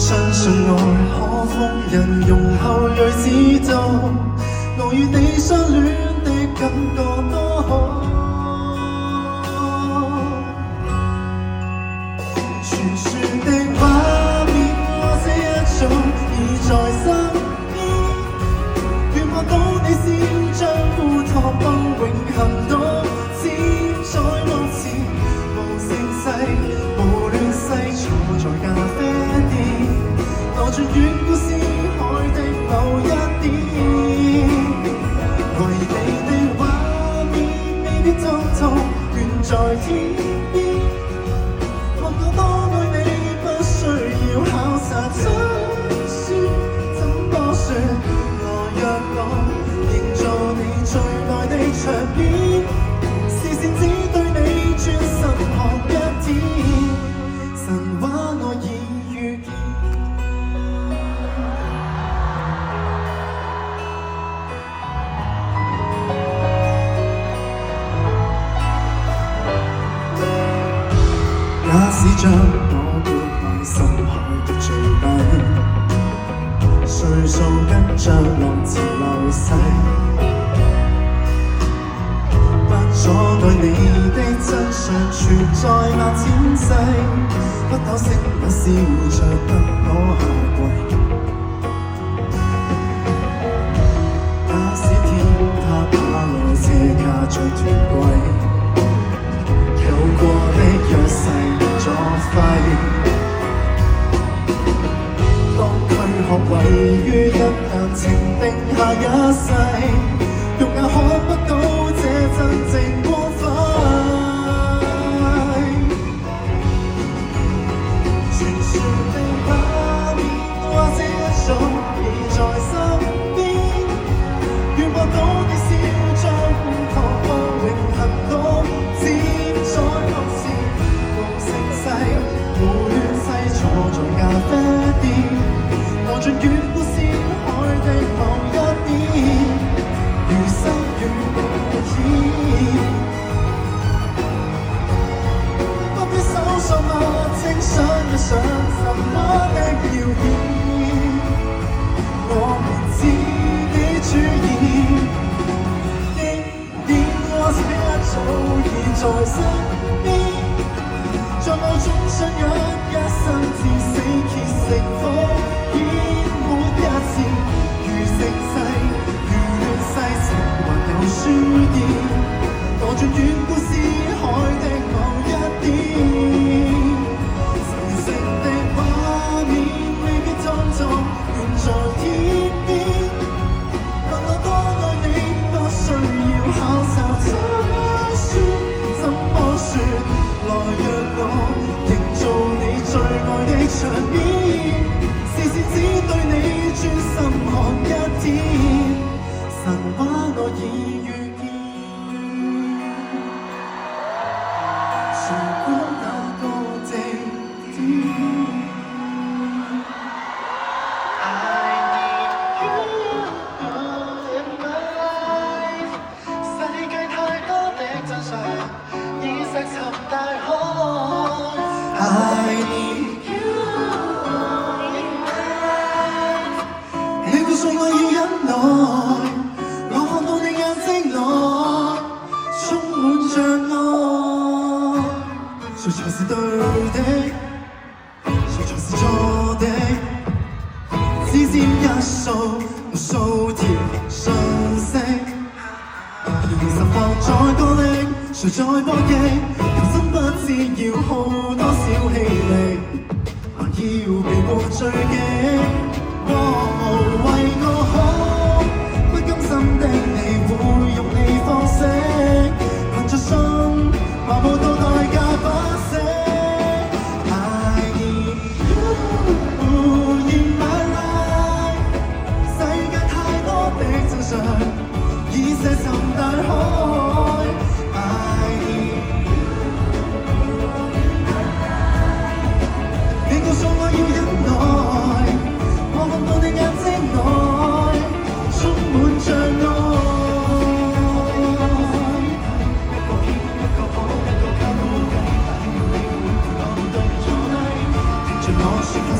相信愛可瘋人，容後鋭知道，我與你相戀的感覺多好。傳說的畫面，我這一早已在身邊，願望到你先將烏托邦永恆到此，在目前無盛世無亂世，坐在咖啡店，攞住遠古詩海的某一點，為你的畫面未必通通遠在天邊。多愛你，不需要考察怎說，怎麼說？來讓我營造你最愛的場面，視線只對你專心看一天，神話我已遇見。假使將我活埋深海的最底，歲數跟着浪潮流逝，不阻礙你的真相存在萬千世，不可惜那笑着得我下跪。假使天塌下來這架最團貴，有過的約誓作廢，當軀殼位於一旦情定下一世，肉眼看不到這真正光輝。傳說的畫面，或者一早已在身邊，願望到你笑將烏托邦永恆到此。在目前無盛世無亂世，坐在咖啡店，望盡遠古詩海的某一點，餘生與你演，不必搜索我清想一想什麼的要點，我們自己主演，經典我這一早已在身邊，在我中信仰一生至死竭誠奉獻每一次，如盛世如亂世，情還有書店，躲進遠古詩海的某一點，神聖的畫面未必通通遠在天邊，問我多愛你，不需要考察怎說，怎麼說？來讓我營造你最愛的場面，視線只對你專心看一天，神話我已遇見。誰管那個地點？I need you in my life，世界太多的真相已石沉大海。I need you in my life，你告訴我要忍耐，我看到你眼睛內充滿着愛，誰才是對的，誰才是錯的，只佔一數無數條訊息，其實放在歌力，誰在博弈，求生不知要耗多少氣力，還要避過追擊。為我好，不甘心的你會用你方式，憑着信盲目到代價不惜。I need you in my life，世界太多的真相已石沉大海。I need you in my life，你告訴我要忍耐。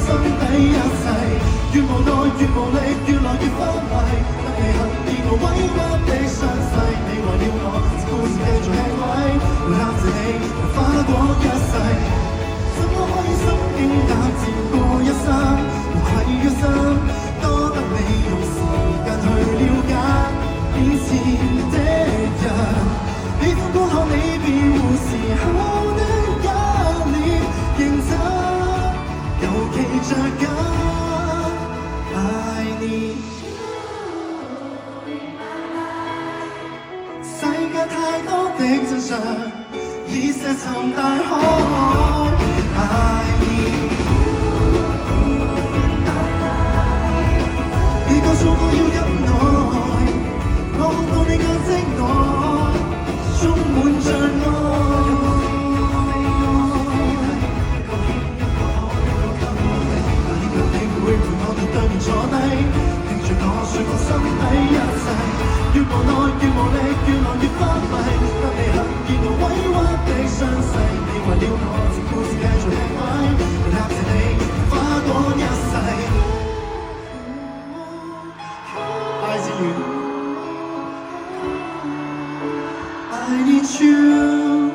心底一切，越無奈越無力，越來越昏迷。得你幸見我委屈的傷勢，你為了我，故事繼續吃虧。會攬着你，花過一世，怎麼可以心驚膽戰過一生？無愧於心，多得你用時間去了解以前的人。喜歡觀看你變護時候的一臉認真，尤其着緊愛你。世界太多的真相，已石沉大海。愛你，你告訴我要忍耐，我看到你眼睛內充滿障礙。會陪我到對面坐低，聽住我說我心底一切，越無奈越無力，越來越昏迷。得你幸見我委屈的傷勢，你為了我，這故事繼續吃虧。攬着你，花過一世。愛之語 I need you。